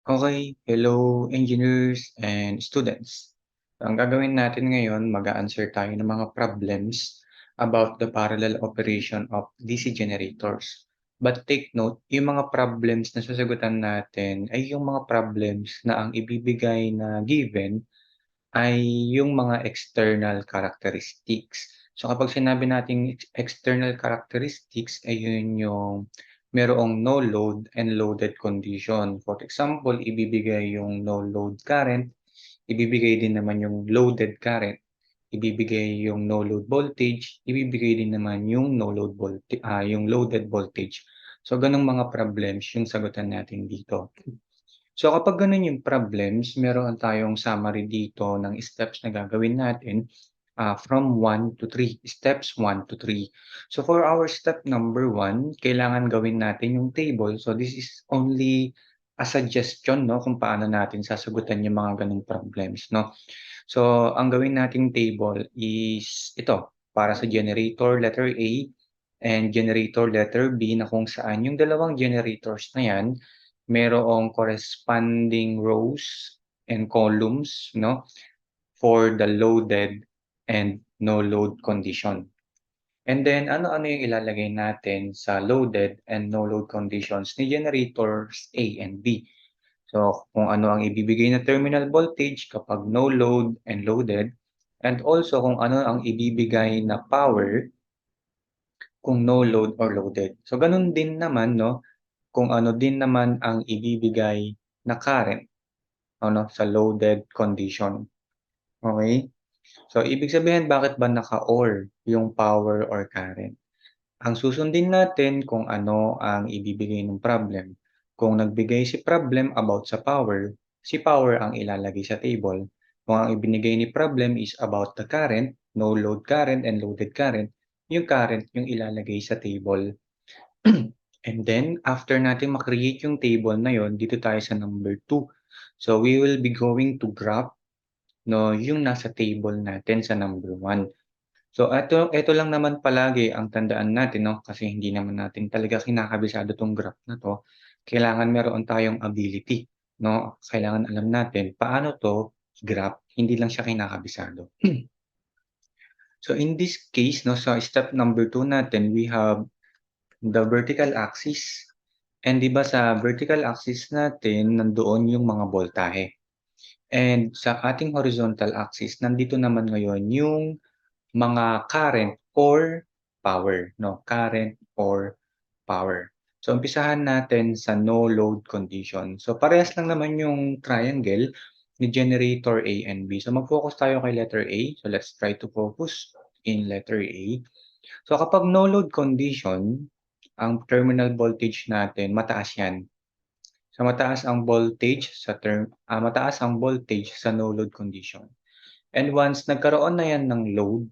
Okay, hello engineers and students. Ang gagawin natin ngayon, mag-a-answer tayo ng mga problems about the parallel operation of DC generators. But take note, yung mga problems na sasagutan natin ay yung mga problems na ang ibibigay na given ay yung mga external characteristics. So kapag sinabi nating external characteristics ay yun yung merong no load and loaded condition. For example, ibibigay yung no load current, ibibigay din naman yung loaded current, ibibigay yung no load voltage, ibibigay din naman yung no load voltage, yung loaded voltage. So ganung mga problems yung sagutan natin dito. So kapag gano'n yung problems, meron tayong summary dito ng steps na gagawin natin, from 1 to 3, steps 1 to 3. So for our step number 1, kailangan gawin natin yung table. So this is only a suggestion 'no, kung paano natin sasagutan yung mga gano'ng problems 'no. So ang gawin nating table is ito, para sa generator letter A and generator letter B na kung saan yung dalawang generators na 'yan merong corresponding rows and columns 'no, for the loaded and no load condition. And then ano-ano yung ilalagay natin sa loaded and no load conditions ni generators A and B. So kung ano ang ibibigay na terminal voltage kapag no load and loaded, and also kung ano ang ibibigay na power kung no load or loaded. So ganun din naman 'no, kung ano din naman ang ibibigay na current ano, sa loaded condition, okey? So, ibig sabihin bakit ba naka-or yung power or current? Ang susundin natin kung ano ang ibibigay ng problem. Kung nagbigay si problem about sa power, si power ang ilalagay sa table. Kung ang ibinigay ni problem is about the current, no load current and loaded current, yung current yung ilalagay sa table. And then, after natin ma-create yung table na yon, dito tayo sa number 2. So, we will be going to graph 'no, yung nasa table natin sa number 1. So, eto lang naman palagi ang tandaan natin 'no, kasi hindi naman natin talaga kinakabisado 'tong graph na 'to. Kailangan meron tayong ability 'no, kailangan alam natin paano 'to graph, hindi lang siya kinakabisado. So, in this case 'no, sa step number 2 natin, we have the vertical axis. And 'di ba sa vertical axis natin nandoon yung mga boltahe. And sa ating horizontal axis nandito naman ngayon yung mga current or power 'no, current or power. So umpisahan natin sa no load condition. So parehas lang naman yung triangle ni generator A and B. So mag-focus tayo kay letter A. So let's try to focus in letter A. So kapag no load condition, ang terminal voltage natin mataas 'yan. So mataas ang voltage sa no load condition. And once nagkaroon na 'yan ng load,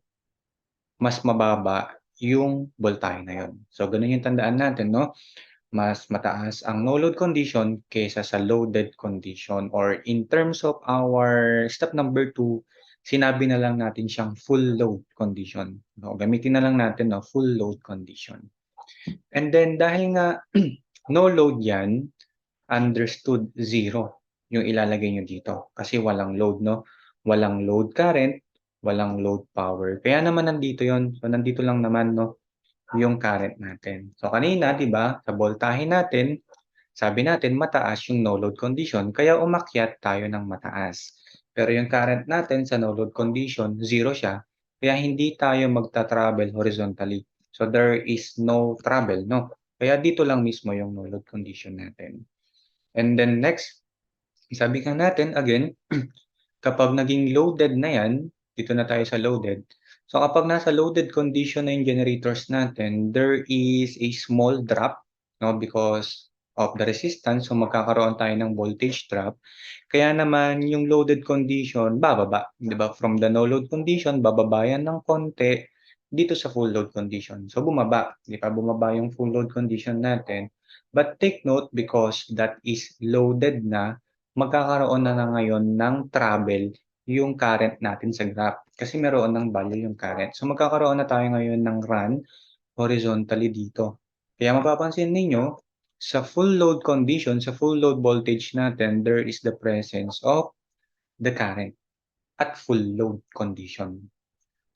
mas mababa yung voltahe na 'yon. So gano'n yung tandaan natin 'no, mas mataas ang no load condition kaysa sa loaded condition, or in terms of our step number 2, sinabi na lang natin siyang full load condition. So gamitin na lang natin 'no, full load condition. And then dahil nga no load 'yan, understood zero yung ilalagay niyo dito kasi walang load 'no, walang load current, walang load power. Kaya naman nandito 'yon. So nandito lang naman 'no, yung current natin. So kanina 'di ba, sa boltahe natin, sabi natin mataas yung no load condition kaya umakyat tayo ng mataas. Pero yung current natin sa no load condition, zero siya, kaya hindi tayo magta-travel horizontally. So there is no travel 'no, kaya dito lang mismo yung no load condition natin. And then next, sabi nga natin again, kapag naging loaded na 'yan, dito na tayo sa loaded. So kapag nasa loaded condition na yung generators natin, there is a small drop 'no, because of the resistance. So magkakaroon tayo ng voltage drop. Kaya naman yung loaded condition bababa, 'di ba? From the no load condition, bababa yan ng konti dito sa full load condition. So bumaba, 'di ba? Bumaba yung full load condition natin. But take note, because that is loaded na, magkakaroon na ngayon ng travel yung current natin sa graph. Kasi meron ng value yung current. So magkakaroon na tayo ngayon ng run horizontally dito. Kaya mapapansin ninyo, Sa full load condition, sa full load voltage natin, there is the presence of the current at full load condition.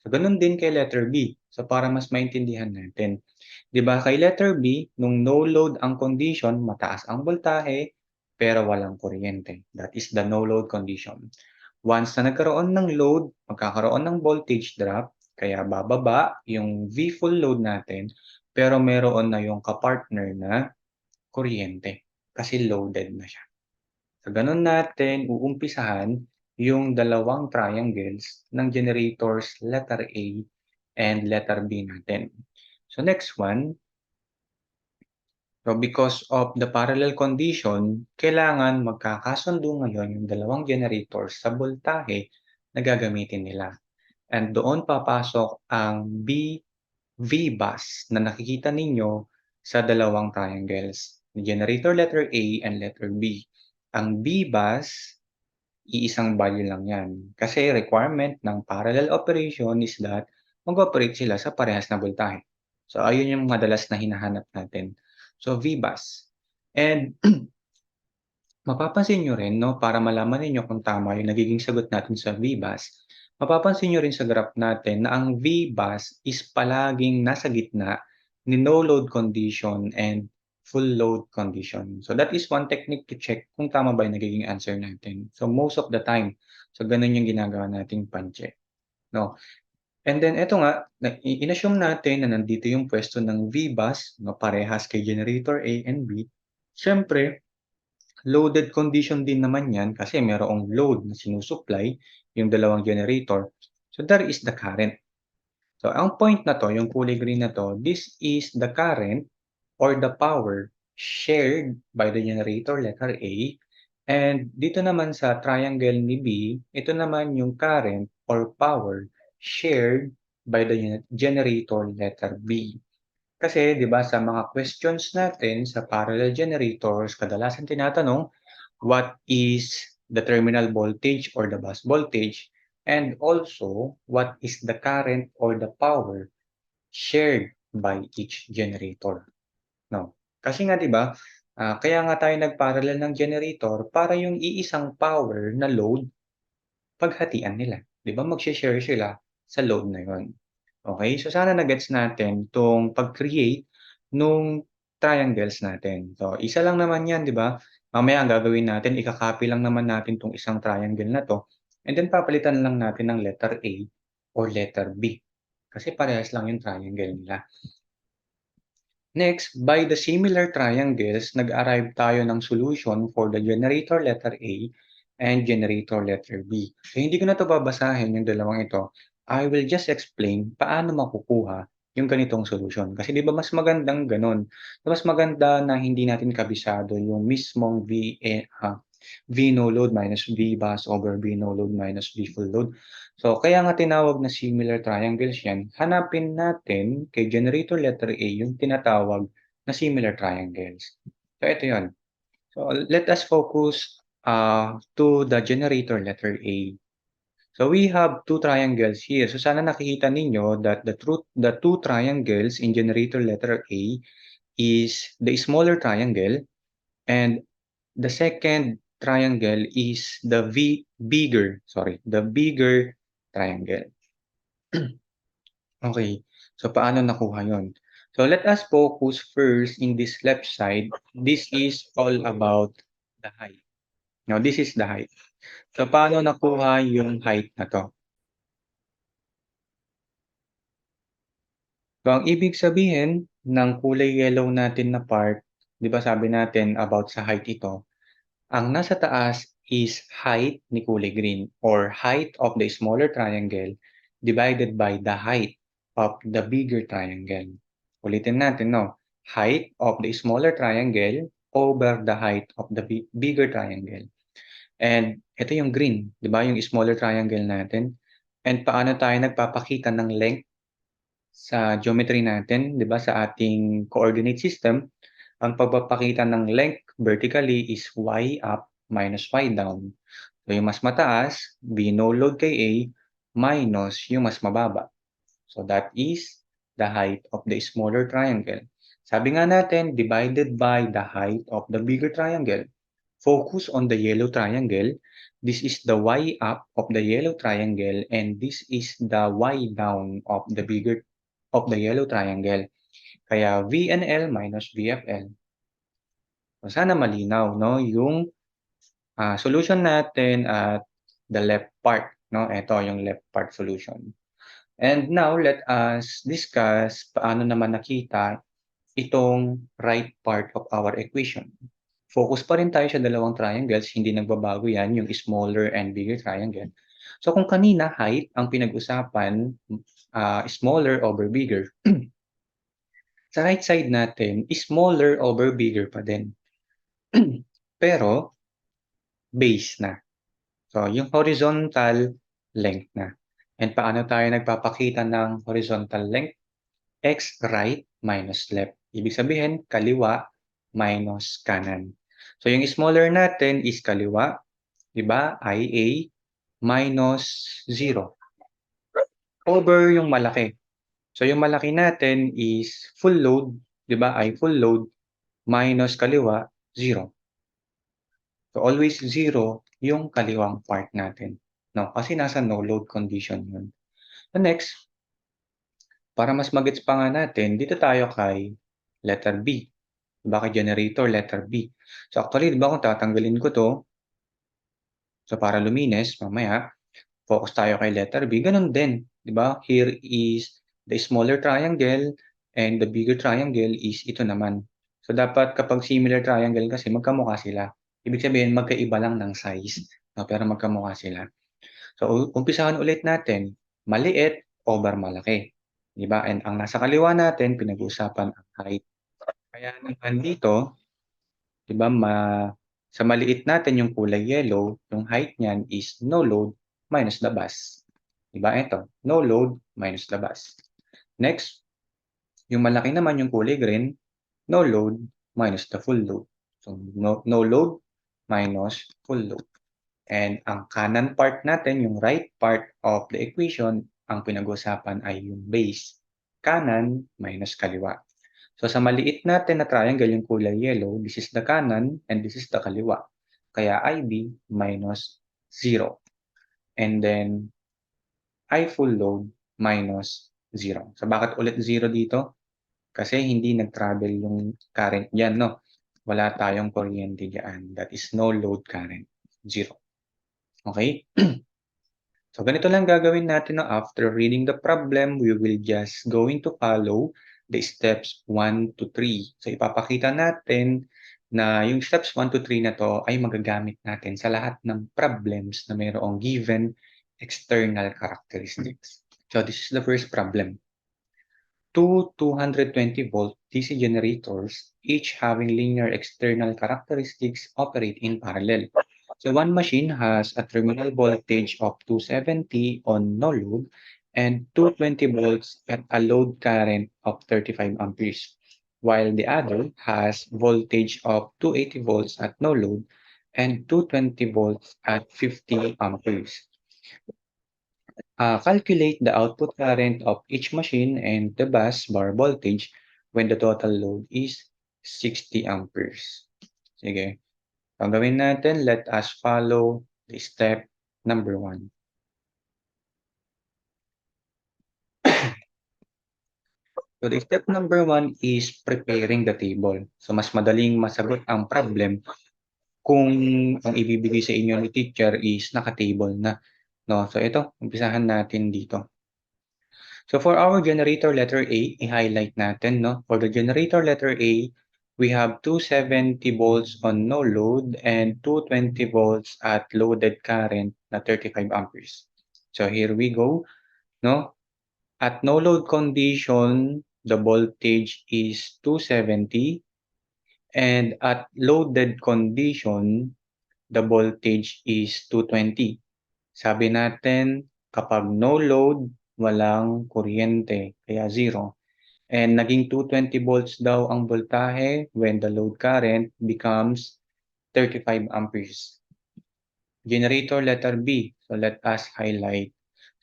So, ganun din kay letter B. So, para mas maintindihan natin. 'Di ba kay letter B, nung no load ang condition, mataas ang voltahe, pero walang kuryente. That is the no load condition. Once na nagkaroon ng load, magkakaroon ng voltage drop, kaya bababa yung V full load natin, pero meron na yung kapartner na kuryente kasi loaded na siya. So, ganun natin uumpisahan yung dalawang triangles ng generators letter A and letter B natin. So, next one. So, because of the parallel condition, kailangan magkakasundo ngayon yung dalawang generators sa voltahe na gagamitin nila. And doon papasok ang V-bus na nakikita ninyo sa dalawang triangles. Generator letter A and letter B. Ang V-bus, iisang value lang yan. Kasi requirement ng parallel operation is that mag-operate sila sa parehas na voltahe. So, ayun yung madalas na hinahanap natin. So, V-bus. And mapapansin nyo rin, no, para malaman ninyo kung tama yung nagiging sagot natin sa V-bus, mapapansin nyo rin sa graph natin na ang V-bus is palaging nasa gitna ni no load condition and full load condition. So that is one technique to check kung tama ba yung nagiging answer natin. So most of the time, so ganun yung ginagawa nating pan-check. No? And then ito nga, in-assume natin na nandito yung pwesto ng V-bus, no, parehas kay generator A and B. Siyempre, loaded condition din naman yan kasi merong load na sinusupply yung dalawang generator. So there is the current. So ang point na to, yung kulay green na to, this is the current or the power shared by the generator letter A. And dito naman sa triangle ni B, ito naman yung current or power shared by the generator letter B. Kasi 'di ba sa mga questions natin sa parallel generators, kadalasan tinatanong, what is the terminal voltage or the bus voltage? And also, what is the current or the power shared by each generator? No. Kasi nga 'di ba, kaya nga tayo nag-parallel ng generator para yung iisang power na load paghatian nila. 'Di ba magse-share sila sa load na 'yon. Okay, so sana na-gets natin 'tong pag-create nung triangles natin. So, isa lang naman 'yan, 'di ba? Mamaya ang gagawin natin, ika-copy lang naman natin 'tong isang triangle na 'to, and then papalitan lang natin ng letter A or letter B. Kasi parehas lang yung triangle nila. Next, by the similar triangles, nag-arrive tayo ng solution for the generator letter A and generator letter B. So, hindi ko na 'to babasahin yung dalawang ito. I will just explain paano makukuha yung ganitong solution. Kasi 'di ba mas magandang gano'n. Mas maganda na hindi natin kabisado yung mismong V no load minus V bus over V no load minus V full load. So, kaya nga tinawag na similar triangles yan. Hanapin natin kay generator letter A yung tinatawag na similar triangles. So, ito yun. So, let us focus to the generator letter A. So, we have two triangles here. So, sana nakikita ninyo that the two triangles in generator letter A is the smaller triangle and the second triangle is the bigger triangle. Okay, so paano nakuha yon? So let us focus first in this left side. This is all about the height. Now, this is the height. So paano nakuha yung height na to? So ang ibig sabihin ng kulay yellow natin na part, 'di ba sabi natin about sa height ito, ang nasa taas is height ni kulay green or height of the smaller triangle divided by the height of the bigger triangle. Ulitin natin, no? Height of the smaller triangle over the height of the bigger triangle. And ito yung green, di ba? Yung smaller triangle natin. And paano tayo nagpapakita ng length sa geometry natin, di ba? Sa ating coordinate system, ang pagpapakita ng length vertically is y up minus y down. So yung mas mataas, V no load kay A, minus yung mas mababa. So that is the height of the smaller triangle. Sabi nga natin, divided by the height of the bigger triangle. Focus on the yellow triangle. This is the y up of the yellow triangle and this is the y down of the yellow triangle. Kaya VNL minus VFL. So, sana malinaw, no? Yung solution natin at the left part, no? Ito yung left part solution. And now, let us discuss paano naman nakita itong right part of our equation. Focus pa rin tayo sa dalawang triangles, hindi nagbabago yan, yung smaller and bigger triangle. So kung kanina height ang pinag-usapan, smaller over bigger, sa right side natin, smaller over bigger pa din. Pero base na. So yung horizontal length na. And paano tayo nagpapakita ng horizontal length? X right minus left. Ibig sabihin, kaliwa minus kanan. So, yung smaller natin is kaliwa, di ba? IA minus 0 over yung malaki. So, yung malaki natin is full load, di ba? I full load minus kaliwa, 0. So, always 0 yung kaliwang part natin. No? Kasi nasa no load condition yun. The next, para mas magets pa nga natin, dito tayo kay letter B. Diba kay generator, letter B. So actually, diba kung tatanggalin ko to, so para luminis, mamaya, focus tayo kay letter B. Ganun din, diba? Here is the smaller triangle and the bigger triangle is ito naman. So dapat kapag similar triangle kasi magkamukha sila. Ibig sabihin, magkaiba lang ng size, no? Pero magkamukha sila. So umpisahan ulit natin, maliit over malaki. Diba? And ang nasa kaliwa natin, pinag-uusapan ang height. Kaya naman dito, diba, sa maliit natin yung kulay yellow, yung height niyan is no load minus the bus. Diba? Ito, no load minus the bus. Next, yung malaki naman yung kulay green, no load minus the full load. So, no load minus full load. And ang kanan part natin, yung right part of the equation, ang pinag-usapan ay yung base. Kanan minus kaliwa. So sa maliit natin na triangle, yung kulay yellow, this is the kanan and this is the kaliwa. Kaya IB minus 0. And then I full load minus 0. So bakit ulit 0 dito? Kasi hindi nag-travel yung current dyan, no? Wala tayong kuryente dyan. That is no load current. 0. Okay? So ganito lang gagawin natin na after reading the problem, we will just going to follow the steps 1 to 3. So ipapakita natin na yung steps 1 to 3 na to ay magagamit natin sa lahat ng problems na mayroong given external characteristics. So this is the first problem. Two 220-volt DC generators, each having linear external characteristics, operate in parallel. So one machine has a terminal voltage of 270 on no load and 220 volts at a load current of 35 amperes, while the other has voltage of 280 volts at no load and 220 volts at 50 amperes. Calculate the output current of each machine and the bus bar voltage when the total load is 60 amperes. Sige. Ang gawin natin, let us follow the step number 1. So the step number 1 is preparing the table. So mas madaling masagot ang problem kung ang ibibigay sa inyo ni teacher is naka-table na. No? So ito, umpisahan natin dito. So for our generator letter A, i-highlight natin, no? For the generator letter A, we have 270 volts on no load and 220 volts at loaded current na 35 amperes. So here we go, no? At no load condition, the voltage is 270 and at loaded condition, the voltage is 220. Sabi natin, kapag no load, walang kuryente, kaya 0. And naging 220 volts daw ang voltahe when the load current becomes 35 amperes. Generator letter B, so let us highlight.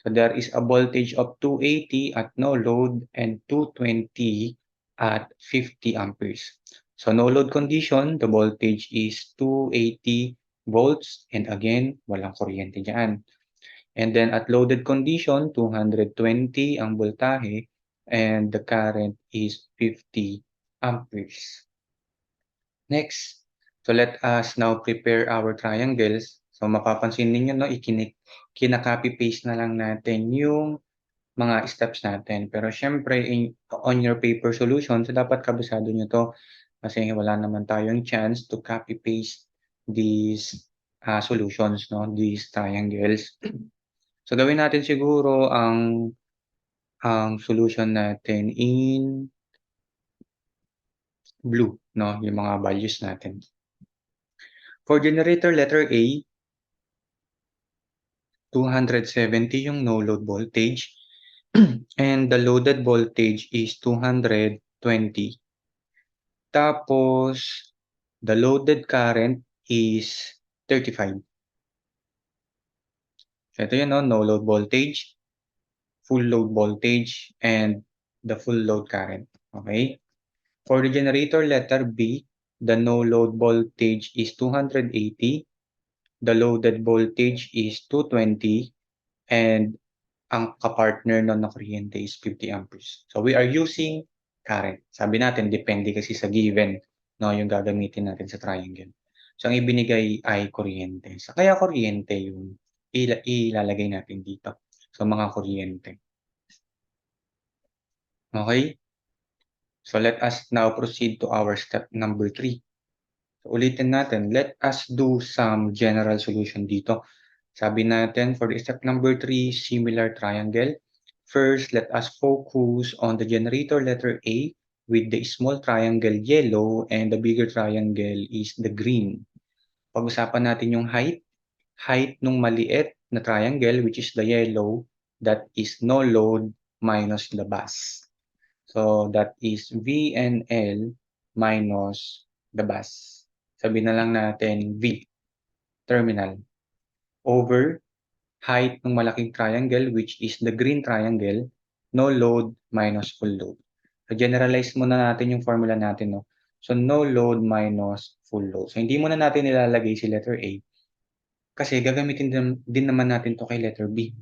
So there is a voltage of 280 at no load and 220 at 50 amperes. So no load condition, the voltage is 280 volts, and again, walang kuryente dyan. And then at loaded condition, 220 ang voltahe, and the current is 50 amperes. Next, so let us now prepare our triangles. So mapapansin ninyo, no, kina-copy paste na lang natin yung mga steps natin. Pero syempre, on your paper solution, so dapat kabisado nyo to kasi wala naman tayong chance to copy paste these solutions, no, these triangles. So gawin natin siguro ang solution natin in blue, no, yung mga values natin. For generator letter A, 270 yung no load voltage and the loaded voltage is 220. Tapos the loaded current is 35. So ito yun, no load voltage, full load voltage, and the full load current. Okay? For the generator letter B, the no load voltage is 280, the loaded voltage is 220, and ang kapartner nun na kuryente is 50 amperes. So we are using current. Sabi natin, depende kasi sa given, no, yung gagamitin natin sa triangle. So ang ibinigay ay kuryente. So kaya kuryente yung ilalagay natin dito. So mga kuryente. Okay? So let us now proceed to our step number 3. So ulitin natin, let us do some general solution dito. Sabi natin, for the step number 3, similar triangle. First, let us focus on the generator letter A with the small triangle yellow and the bigger triangle is the green. Pag-usapan natin yung height. Height nung maliit na triangle, which is the yellow, that is no load minus the bus. So that is V and L minus the bus. Sabi na lang natin V, terminal, over height ng malaking triangle, which is the green triangle, no load minus full load. So generalize muna natin yung formula natin, no? So no load minus full load. So hindi muna natin nilalagay si letter A kasi gagamitin din naman natin to kay letter B,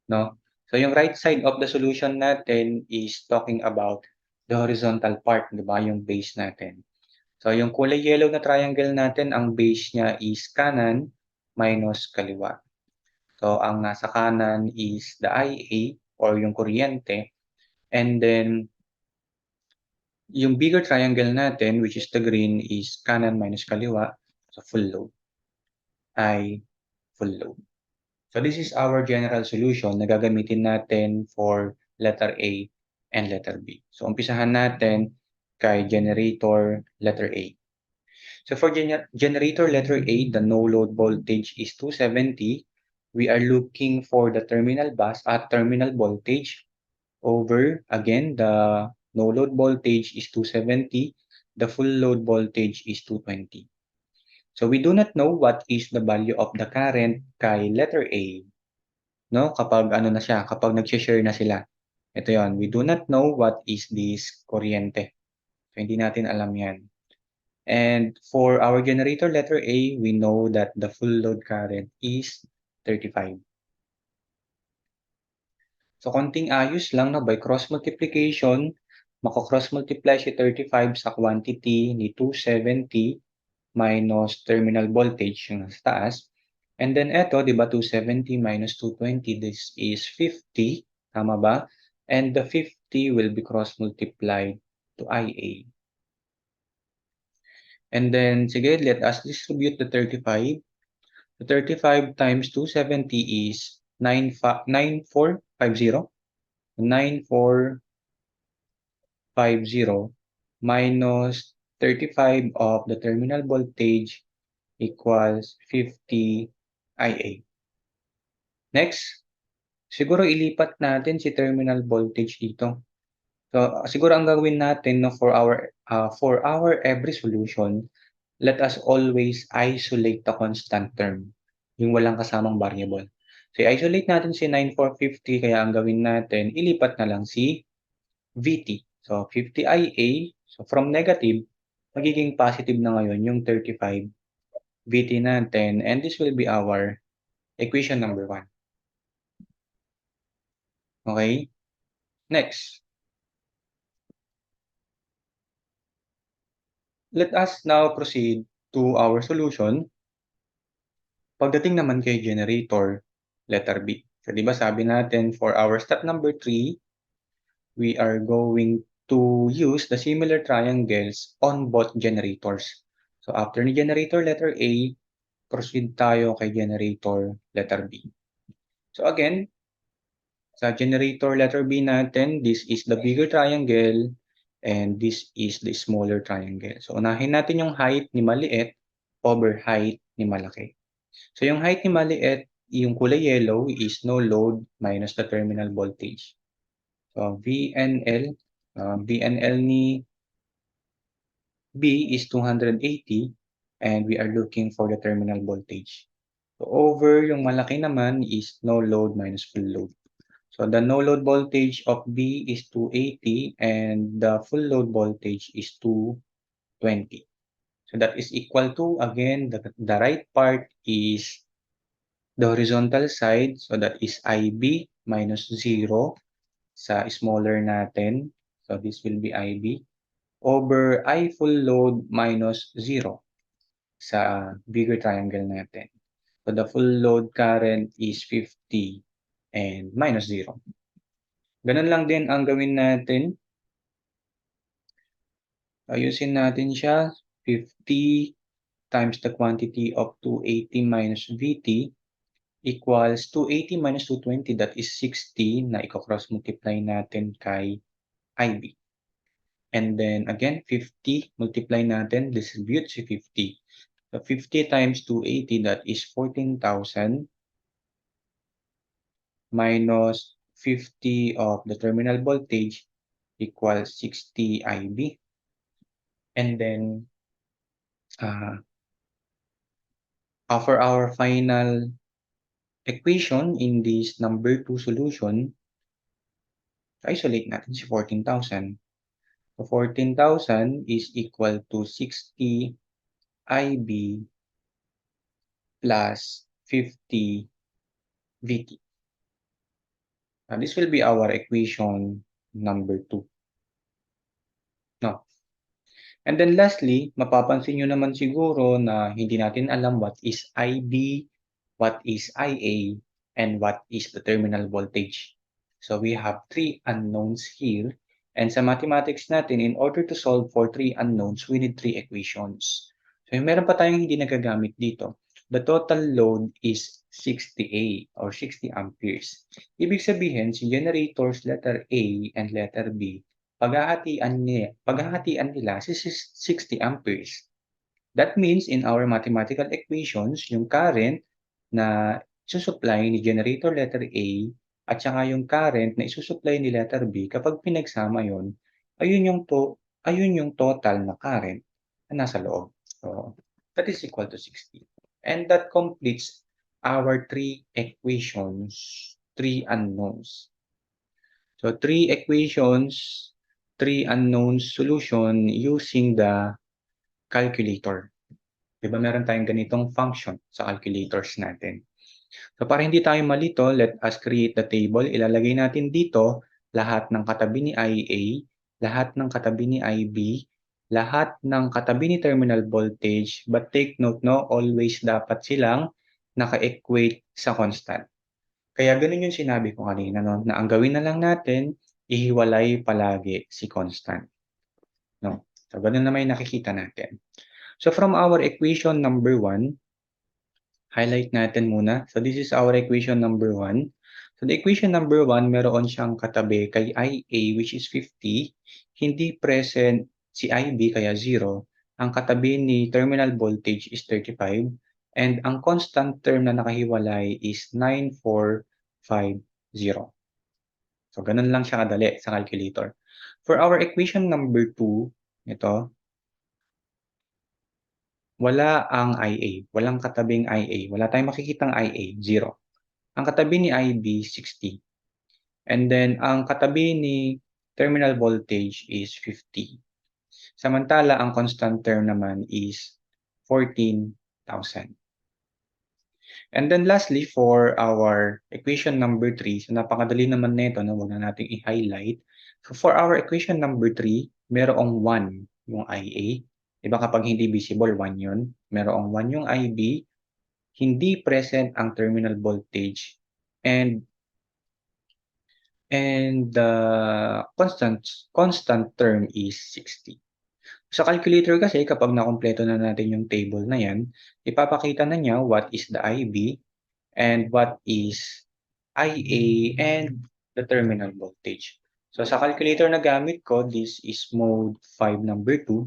no? So yung right side of the solution natin is talking about the horizontal part, di ba? Yung base natin. So yung kulay yellow na triangle natin, ang base niya is kanan minus kaliwa. So ang nasa kanan is the IA or yung kuryente. And then yung bigger triangle natin, which is the green, is kanan minus kaliwa. So full load ay full load. So this is our general solution na gagamitin natin for letter A and letter B. So umpisahan natin kay generator letter A. So for generator letter A, the no load voltage is 270. We are looking for the terminal bus at terminal voltage over, again, the no load voltage is 270. The full load voltage is 220. So we do not know what is the value of the current kay letter A. No? Kapag ano na siya, kapag nag-share na sila. Ito yon, we do not know what is this kuryente. So hindi natin alam yan. And for our generator letter A, we know that the full load current is 35. So konting ayos lang na by cross multiplication, mako-cross multiply si 35 sa quantity ni 270 minus terminal voltage yung nasa taas. And then eto, di ba, 270 minus 220, this is 50, tama ba? And the 50 will be cross multiplied to IA. And then, sige, let us distribute the 35. The 35 times 270 is 9450. 9450 minus 35 of the terminal voltage equals 50 IA. Next, siguro ilipat natin si terminal voltage dito. So, siguro ang gagawin natin, no, for our every solution, let us always isolate the constant term, yung walang kasamang variable. So, isolate natin si 9450, kaya ang gawin natin, ilipat na lang si VT. So 50 IA, so from negative, magiging positive na ngayon yung 35 VT natin, and this will be our equation number 1. Okay? Next, let us now proceed to our solution. Pagdating naman kay generator, letter B. So, di ba sabi natin for our step number 3, we are going to use the similar triangles on both generators. So, after ni generator letter A, proceed tayo kay generator letter B. So, again, sa generator letter B natin, this is the bigger triangle and this is the smaller triangle. So, unahin natin yung height ni maliit over height ni malaki. So, yung height ni maliit, yung kulay yellow is no load minus the terminal voltage. So, VNL ni B is 280 and we are looking for the terminal voltage. So, over yung malaki naman is no load minus full load. So, the no load voltage of B is 280 and the full load voltage is 220. So, that is equal to, again, the right part is the horizontal side. So, that is IB minus 0 sa smaller natin. So, this will be IB over I full load minus 0 sa bigger triangle natin. So, the full load current is 50 and minus 0. Ganun lang din ang gawin natin. Ayusin natin siya. 50 times the quantity of 280 minus VT equals 280 minus 220, that is 60 na i-cross multiply natin kay IB. And then again, 50 multiply natin, distribute si 50. So 50 times 280, that is 14,000 minus 50 of the terminal voltage equals 60 IB. And then for our final equation in this number 2 solution, isolate natin si 14,000. So 14,000 is equal to 60 IB plus 50 VT. This will be our equation number 2. No. And then lastly, mapapansin nyo naman siguro na hindi natin alam what is IB, what is IA, and what is the terminal voltage. So we have 3 unknowns here. And sa mathematics natin, in order to solve for 3 unknowns, we need 3 equations. So meron pa tayong hindi nagagamit dito. The total load is 60A or 60 amperes. Ibig sabihin, si generators letter A and letter B, paghahatian nila si 60 amperes. That means in our mathematical equations, yung current na isusupply ni generator letter A at saka yung current na isusupply ni letter B, kapag pinagsama yon, ayun yung total na current na nasa loob. So, that is equal to 60. And that completes our 3 equations, 3 unknowns. So, 3 equations, 3 unknowns solution using the calculator. Diba meron tayong ganitong function sa calculators natin. So, para hindi tayo malito, let us create the table. Ilalagay natin dito lahat ng katabi ni IA, lahat ng katabi ni IB, lahat ng katabi ni terminal voltage, but take note, no, always dapat silang naka-equate sa constant. Kaya ganun yung sinabi ko kanina, no, na ang gawin na lang natin, ihiwalay palagi si constant. No? So, ganun na may nakikita natin. So, from our equation number 1, highlight natin muna. So, this is our equation number 1. So, the equation number 1, meron siyang katabi kay IA, which is 50. Hindi present si IB, kaya 0. Ang katabi ni terminal voltage is 35. And ang constant term na nakahiwalay is 9450. So, ganun lang siya kadali sa calculator. For our equation number 2, ito, wala ang IA. Walang katabing IA. Wala tayong makikitang IA, 0. Ang katabi ni IB, 60. And then, ang katabi ni terminal voltage is 50. Samantala, ang constant term naman is 14,000. And then lastly, for our equation number 3, so napakadali naman nito, no? Huwag na natin i-highlight. So for our equation number 3, merong 1 yung IA. Diba kapag hindi visible, 1 yun. Merong 1 yung IB, hindi present ang terminal voltage, and the constant term is 60. Sa calculator kasi, kapag nakumpleto na natin yung table na yan, ipapakita na niya what is the IB and what is IA and the terminal voltage. So sa calculator na gamit ko, this is mode 5 number 2.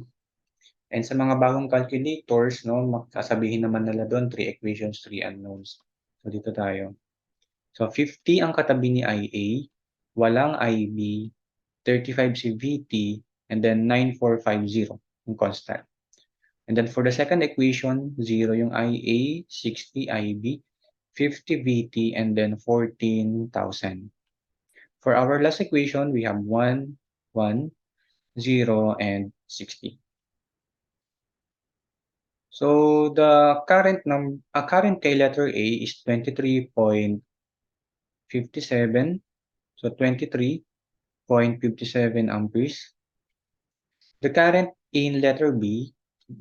And sa mga bagong calculators, no, sasabihin naman nila doon 3 equations, 3 unknowns. So dito tayo. So 50 ang katabi ni IA, walang IB, 35 si VT, and then 9450 yung constant. And then for the second equation, 0 yung IA, 60 IB, 50 VT, and then 14,000. For our last equation, we have 1, 1, 0, and 60. So the current kay letter A is 23.57. So 23.57 amperes. The current in letter B,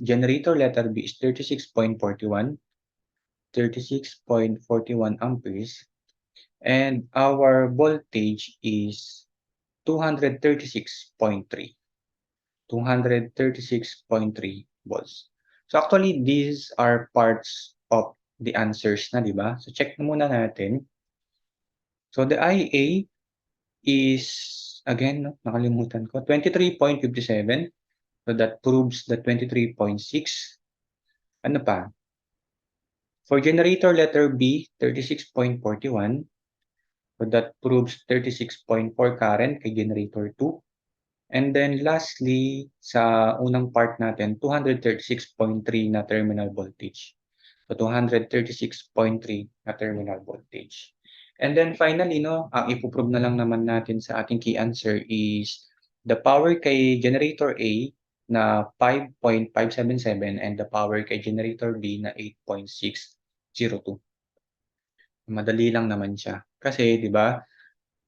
generator letter B, is 36.41 amperes. And our voltage is 236.3 volts. So actually, these are parts of the answers na, di ba? So check na muna natin. So the IA is, again, no, nakalimutan ko, 23.57. So that proves the 23.6. Ano pa? For generator letter B, 36.41. So that proves 36.4 current kay generator 2. And then lastly, sa unang part natin, 236.3 na terminal voltage. So 236.3 na terminal voltage. And then finally, no, ang ipoprove na lang naman natin sa ating key answer is the power kay generator A na 5.577 and the power kay generator B na 8.602. Madali lang naman siya. Kasi, di ba,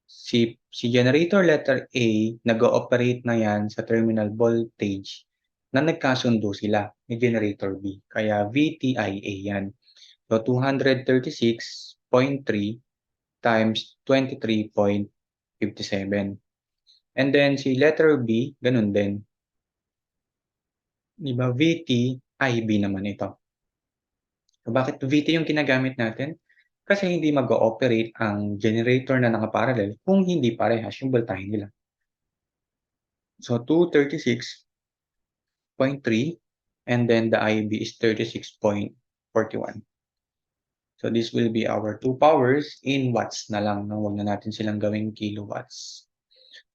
si generator letter A, nag-ooperate na yan sa terminal voltage na nagkasundo sila ni generator B. Kaya VTIA yan. So, 236.3 times 23.57. And then, si letter B, ganun din. Diba? VTIB naman ito. So, bakit VT yung ginagamit natin? Kasi hindi mag-ooperate ang generator na nakaparallel kung hindi parehas yung voltahe nila. So 236.3 and then the IB is 36.41. So this will be our two powers in watts na lang. No? Huwag na natin silang gawing kilowatts.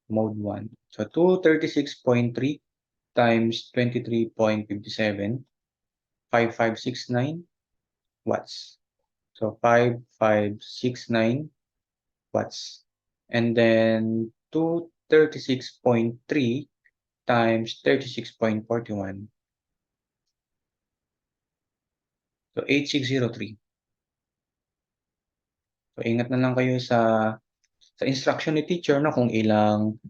Mode 1. So 236.3 times 23.57, 5569 watts. So 5569 watts. And then 236.3 times 36.41. So 8603. So ingat na lang kayo sa instruction ni teacher na kung ilang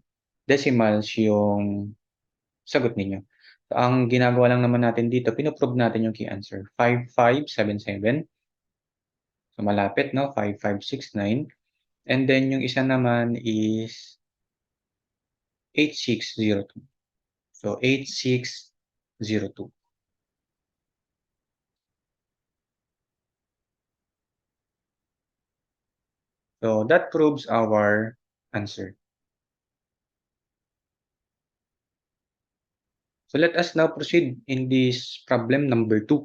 decimals yung sagot ninyo. So, ang ginagawa lang naman natin dito, pinoprove natin yung key answer. 5577. So malapit, no? 5569. And then yung isa naman is 8602. So 8602. So that proves our answer. So let us now proceed in this problem number 2.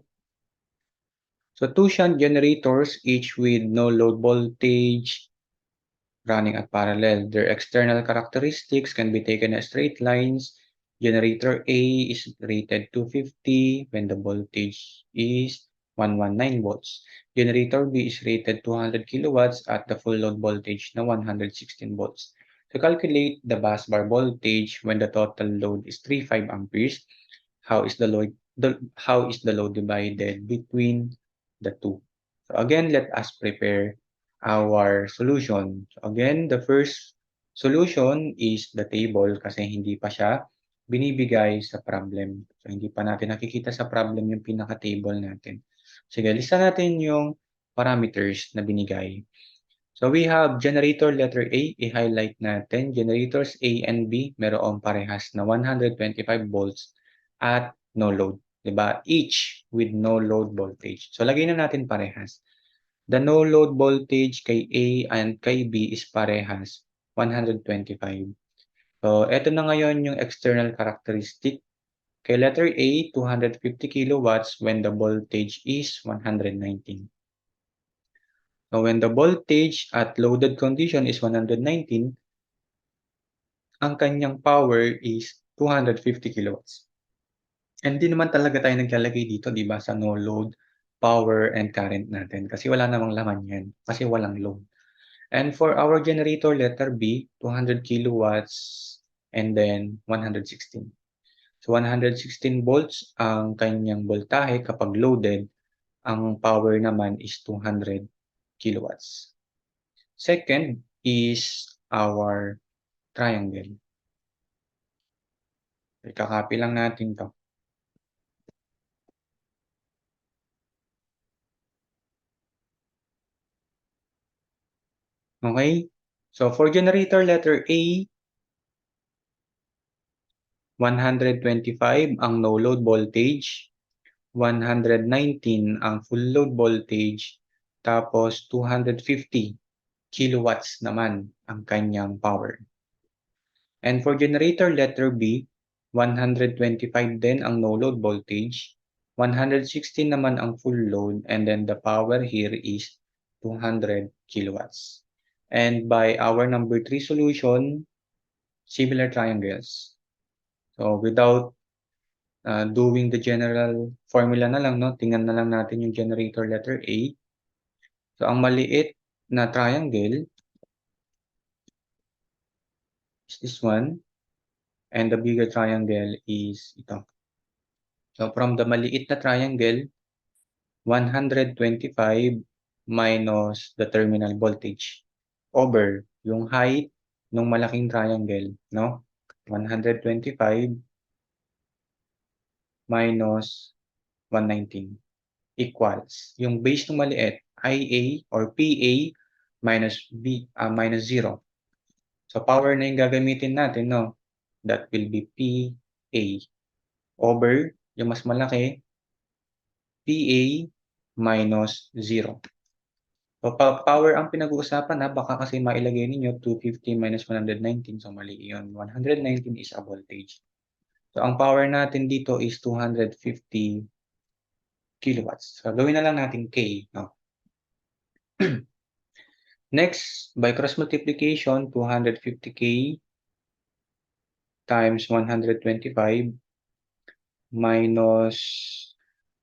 So two shunt generators, each with no load voltage, running at parallel. Their external characteristics can be taken as straight lines. Generator A is rated 250 when the voltage is 119 volts. Generator B is rated 200 kilowatts at the full load voltage na 116 volts. To calculate the busbar voltage when the total load is 35 amperes, how is the load divided between the two? So again, let us prepare our solution. So again, the first solution is the table kasi hindi pa siya binibigay sa problem. So hindi pa natin nakikita sa problem yung pinaka-table natin. Sige, lista natin yung parameters na binigay. So we have generator letter A, i-highlight natin. Generators A and B, merong parehas na 125 volts at no load. Diba? Each with no load voltage. So lagay na natin parehas. The no load voltage kay A and kay B is parehas 125. So eto na ngayon yung external characteristic. Kay letter A, 250 kilowatts when the voltage is 119. So when the voltage at loaded condition is 119, ang kanyang power is 250 kilowatts. And di naman talaga tayo naglalagay dito, di ba, sa no load, power, and current natin. Kasi wala namang laman yan. Kasi walang load. And for our generator, letter B, 200 kilowatts, and then 116. So 116 volts ang kanyang voltahe kapag loaded. Ang power naman is 200 kilowatts. Second is our triangle. Ikakopy lang natin to. Okay? So for generator letter A, 125 ang no load voltage, 119 ang full load voltage, tapos 250 kilowatts naman ang kanyang power. And for generator letter B, 125 din ang no load voltage, 116 naman ang full load, and then the power here is 200 kilowatts. And by our number 3 solution, similar triangles. So without doing the general formula na lang, no? Tingnan na lang natin yung generator letter A. So ang maliit na triangle is this one. And the bigger triangle is ito. So from the maliit na triangle, 125 minus the terminal voltage over yung height ng malaking triangle, no? 125 minus 119 equals yung base ng maliit, IA or PA minus minus 0. So power na yung gagamitin natin, no? That will be PA over yung mas malaki, PA minus 0. So power ang pinag-uusapan, baka kasi mailagay ninyo 250 minus 119. So mali yun. 119 is a voltage. So ang power natin dito is 250 kilowatts. So gawin na lang natin K, no? Next, by cross multiplication, 250K times 125 minus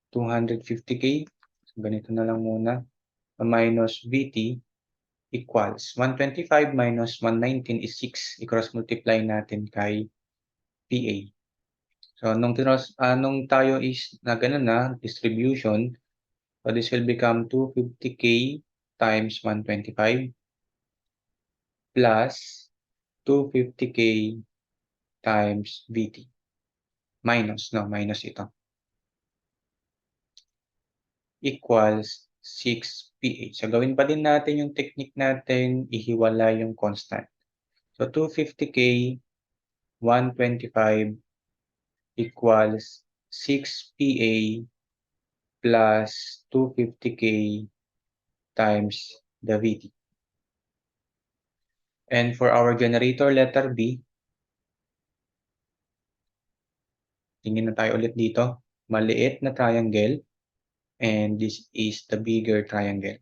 250K. So ganito na lang muna. Minus VT equals 125 minus 119 is 6. I-cross multiply natin kay PA. So nung tayo is na ganun na distribution, so this will become 250K times 125 plus 250K times VT. Minus ito. Equals 6 PA. So gawin pa din natin yung technique natin, ihiwala yung constant. So 250K, 125 equals 6 PA plus 250K times the VT. And for our generator letter B, tingin na tayo ulit dito. Maliit na triangle and this is the bigger triangle.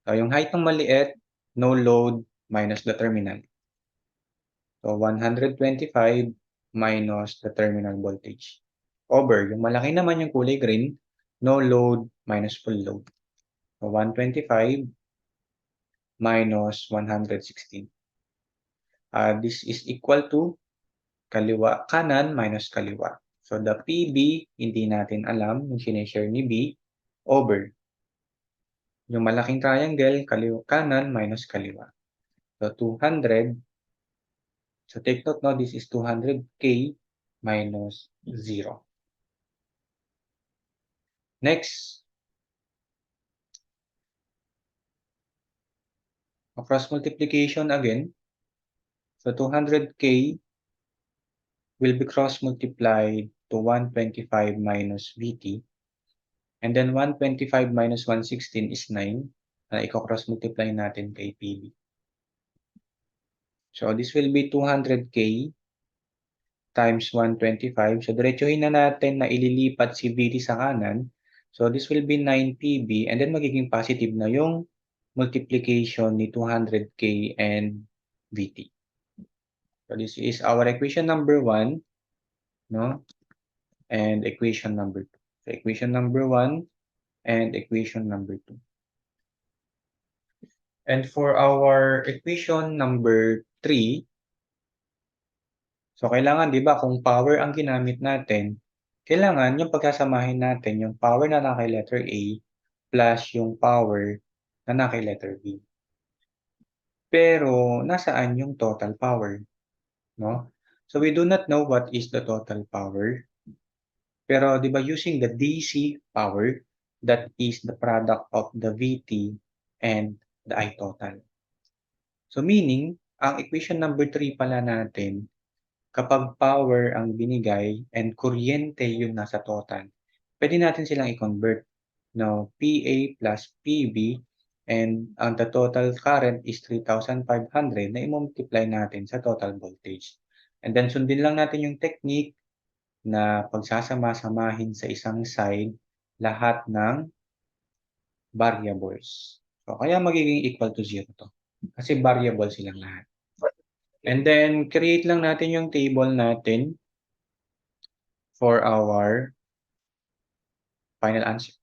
So yung height ng maliit, no load minus the terminal. So 125 minus the terminal voltage. Over, yung malaki naman yung kulay green, no load minus full load. So 125 minus 116. This is equal to kanan minus kaliwa. So the PB, hindi natin alam, yung sinishare ni B, over yung malaking triangle, kanan minus kaliwa. So 200, so take note, no, this is 200K minus 0. Next, cross multiplication again. So 200K will be cross multiplied to 125 minus VT. And then 125 minus 116 is 9. Na i-cross multiply natin kay PB. So this will be 200K times 125. So diretsuhin na natin na ililipat si VT sa kanan. So this will be 9PB and then magiging positive na yung multiplication ni 200K and VT. So this is our equation number 1, no? And equation number 2. So equation number 1 and equation number 2. And for our equation number 3, so kailangan, di ba, kung power ang ginamit natin, kailangan yung pagkasamahin natin yung power na naka letter A plus yung power na naka letter B. Pero nasaan yung total power, no? So we do not know what is the total power. Pero di ba using the DC power, that is the product of the VT and the I total. So meaning, ang equation number 3 pala natin, kapag power ang binigay and kuryente yung nasa total, pwede natin silang i-convert. No, PA plus PB and ang the total current is 3,500 na i-multiply natin sa total voltage. And then sundin lang natin yung technique na pagsasama-samahin sa isang side lahat ng variables. So kaya magiging equal to 0 to. Kasi variable silang lahat. And then create lang natin yung table natin for our final answer.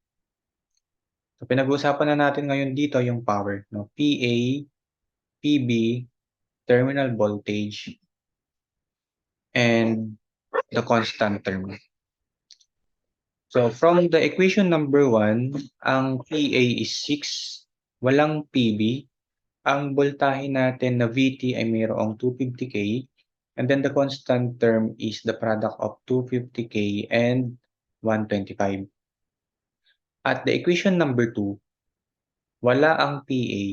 So pinag-uusapan na natin ngayon dito yung power, no? PA, PB, terminal voltage, and the constant term. So from the equation number 1, ang PA is 6, walang PB. Ang voltahe natin na VT ay mayroong 250K, and then the constant term is the product of 250K and 125. At the equation number 2, wala ang PA,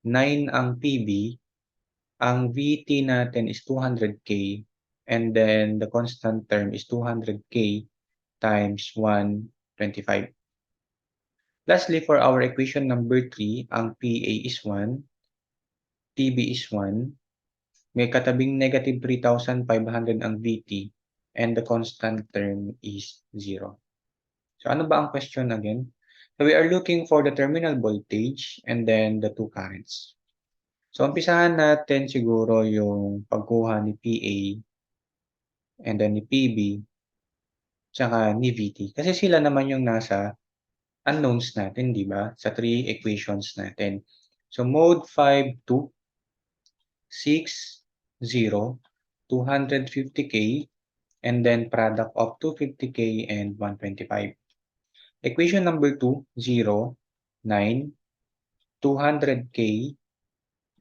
9 ang PB, ang VT natin is 200K, and then the constant term is 200K times 125. Lastly, for our equation number 3, ang PA is 1, PB is 1, may katabing negative 3,500 ang VT, and the constant term is 0. So ano ba ang question again? So we are looking for the terminal voltage and then the two currents. So umpisahan natin siguro yung pagkuha ni PA and then ni PB tsaka ni VT. Kasi sila naman yung nasa unknowns natin, di ba? Sa 3 equations natin. So mode 5, 2, 6, 0, 250K, and then product of 250K and 125. Equation number 2, 0, 9, 200K,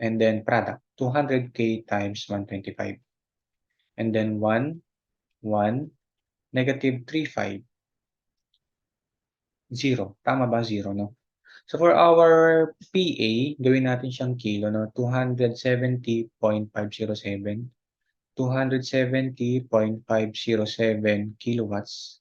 and then product, 200K times 125. And then 1, 1, negative 35, 0. Tama ba? 0, no? So for our PA, gawin natin siyang kilo, no? 270.507. 270.507 kilowatts.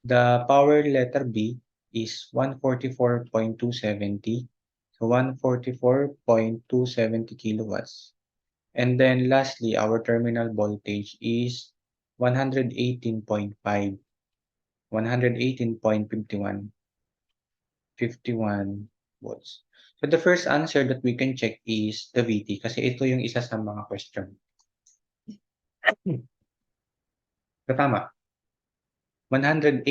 The power letter B is 144.270. So 144.270 kilowatts. And then lastly, our terminal voltage is 118.5. 118.51. 51 volts. So the first answer that we can check is the VT kasi ito yung isa sa mga question. So tama. 118.5.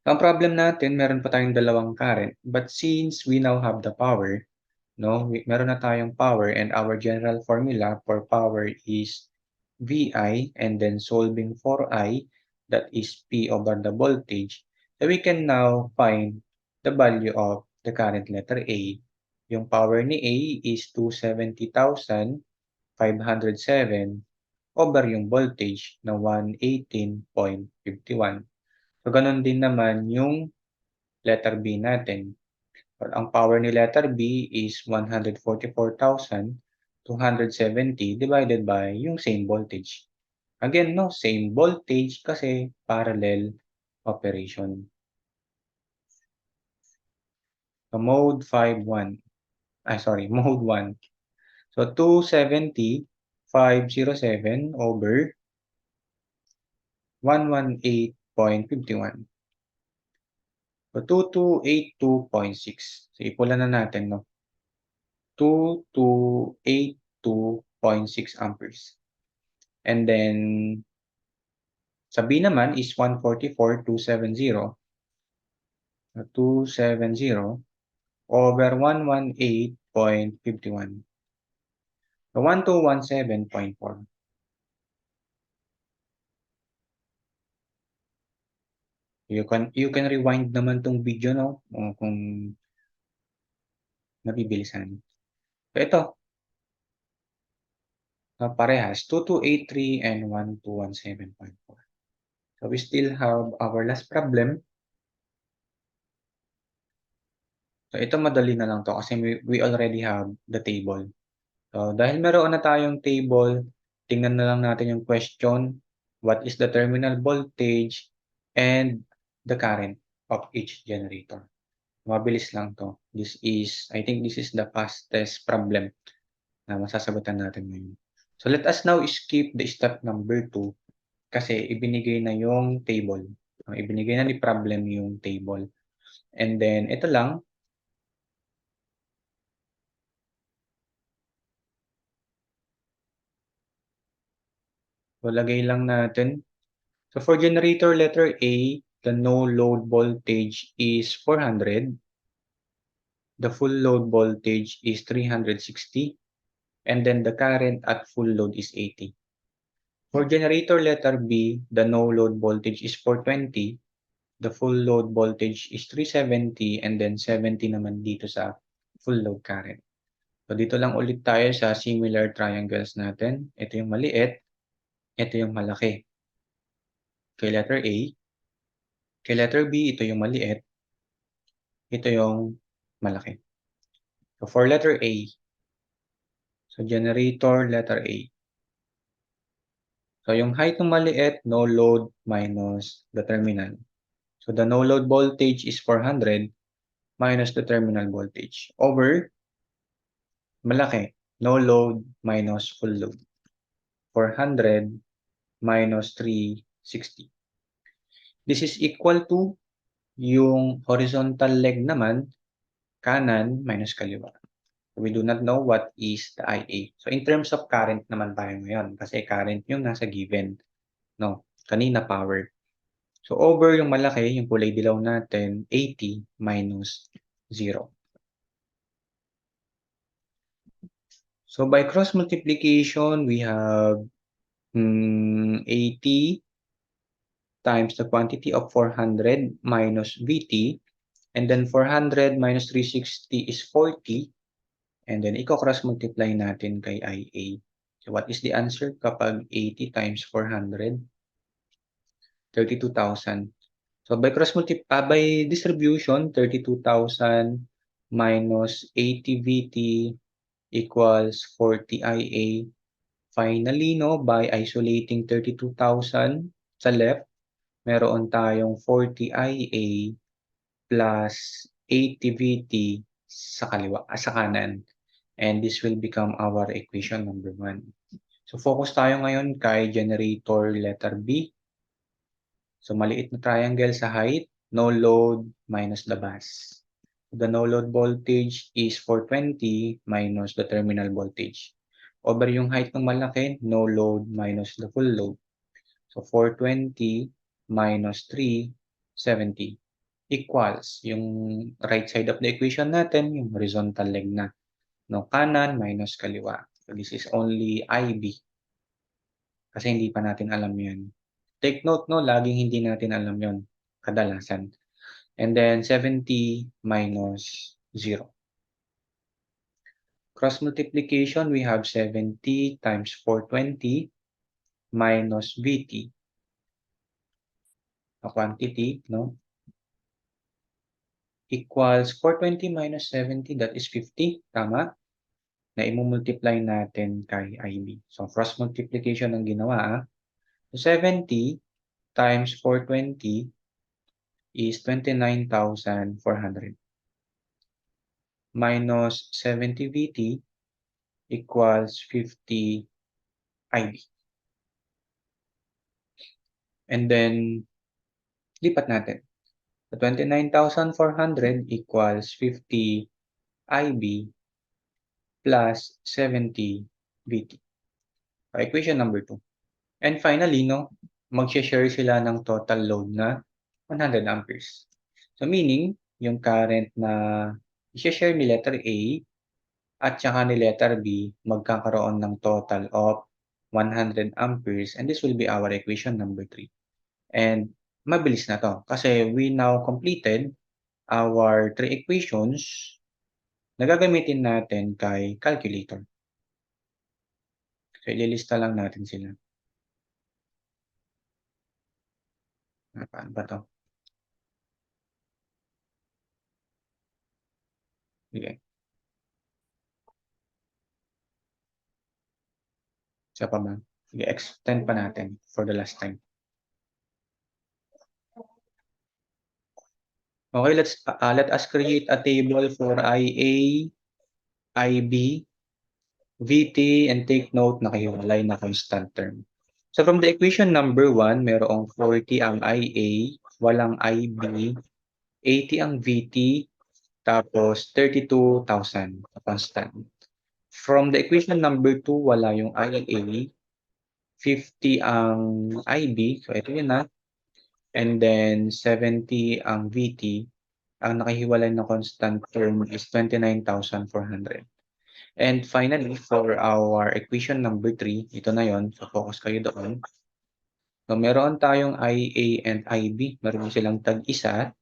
Ang problem natin, meron pa tayong dalawang current. But since we now have the power, no? Meron na tayong power and our general formula for power is VI and then solving for I, that is P over the voltage. So we can now find the value of the current letter A. Yung power ni A is 270,507 over yung voltage na 118.51. So, ganun din naman yung letter B natin. Ang power ni letter B is 144,270 divided by yung same voltage. Again, no, same voltage kasi parallel operation. So, mode 5.1. Mode 1. So, 270,507 over 118.51. So, 2282.6. So, ipulan na natin, no? 2282.6 amperes. And then, sa B naman is 144,270. 270 over 118.51. So, 1217.4. You can rewind naman tong video, no? Kung nabibilisan. So, ito. Parehas. 2283 and 1217.4. So, we still have our last problem. So, ito madali na lang to kasi we already have the table. So, dahil meron na tayong table, tingnan na lang natin yung question. What is the terminal voltage and the current of each generator? Mabilis lang to. I think this is the fastest problem na masasagutan natin ngayon. So, let us now skip the step number 2 kasi ibinigay na yung table. Ibinigay na ni problem yung table. And then, ito lang. So, lagay lang natin. So, for generator letter A, the no load voltage is 400. The full load voltage is 360. And then the current at full load is 80. For generator letter B, the no load voltage is 420. The full load voltage is 370 and then 70 naman dito sa full load current. So, dito lang ulit tayo sa similar triangles natin. Ito yung maliit. Ito yung malaki. Kay letter A. Kay letter B, ito yung maliit. Ito yung malaki. So, for letter A. So, generator letter A. So, yung height ng maliit, no load minus the terminal. So, the no load voltage is 400 minus the terminal voltage over malaki, no load minus full load. 400 minus 360. This is equal to yung horizontal leg naman, kanan minus kaliwa. We do not know what is the IA. So, in terms of current naman tayo ngayon kasi current yung nasa given. No, kanina power. So, over yung malaki, yung kulay dilaw natin, 80 minus 0. So, by cross multiplication, we have 80 times the quantity of 400 minus VT. And then 400 minus 360 is 40. And then, i-cross multiply natin kay IA. So, what is the answer kapag 80 times 400? 32,000. So, by distribution, 32,000 minus 80 VT equals 40 IA. Finally, no, by isolating 32,000 sa left, meron tayong 40 IA plus 80 VT sa kanan. And this will become our equation number 1. So, focus tayo ngayon kay generator letter B. So, maliit na triangle sa height, no load minus the bus. The no load voltage is 420 minus the terminal voltage. Over yung height ng malaki, no load minus the full load. So, 420 minus 370 equals yung right side of the equation natin, yung horizontal leg na. No, kanan minus kaliwa. So this is only IB. Kasi hindi pa natin alam yan. Take note, no, laging hindi natin alam yon kadalasan. And then 70 minus 0. Cross multiplication, we have 70 times 420 minus VT. A quantity, no? Equals 420 minus 70, that is 50. Tama? Na i-multiply natin kay IB. So, cross multiplication ang ginawa. So, 70 times 420 is 29,400. Minus 70 VT equals 50 IB. And then, lipat natin. So, 29,400 equals 50 IB plus 70 VT. So, equation number 2. And finally, no, mag-share sila ng total load na 100 amperes. So, meaning, yung current na i-share ni letter A at saka ni letter B, magkakaroon ng total of 100 amperes. And this will be our equation number 3. And mabilis na to kasi we now completed our 3 equations na gagamitin natin kay calculator. So, ililista lang natin sila. Paano ba to? Sige. Isa pa ba? Sige, extend pa natin for the last time. Okay, let us create a table for IA, IB, VT, and take note na nakahiwalay na constant term. So from the equation number 1, merong 40 ang IA, walang IB, 80 ang VT, tapos 32,000 constant. From the equation number 2, wala yung IA, 50 ang IB, so ito yun na, and then 70 ang VT. Ang nakahiwalay na constant term is 29,400. And finally, for our equation number 3, ito na yon, so focus kayo doon. So meron tayong IA and IB, meron silang tag-isa,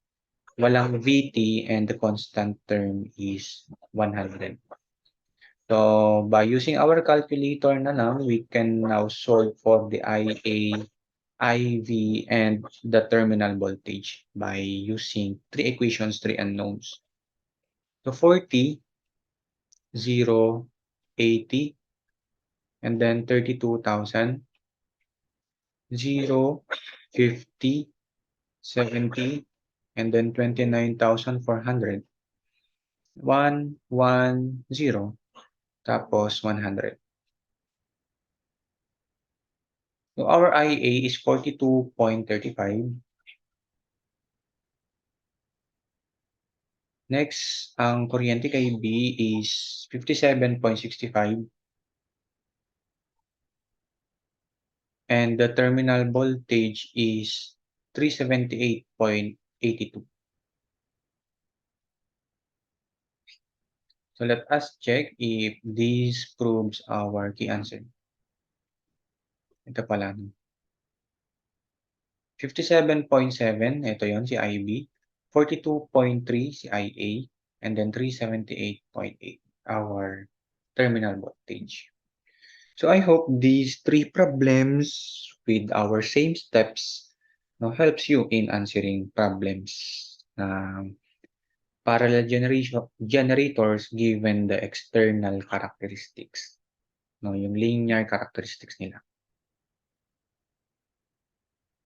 walang VT, and the constant term is 100. So by using our calculator na lang, we can now solve for the IA, IV, and the terminal voltage by using 3 equations, 3 unknowns. So 40, 0, 80, and then 32,000, 0, 50, 70, and then 29,400, 1, 1, 0, tapos 100. So our IA is 42.35. Next, ang kuryente kay B is 57.65. And the terminal voltage is 378.82. So let us check if this proves our key answer. Ito pala. 57.7, ito yon si IB. 42.3 si IA. And then 378.8, our terminal voltage. So I hope these 3 problems with our same steps helps you in answering problems parallel generators given the external characteristics, yung linear characteristics nila.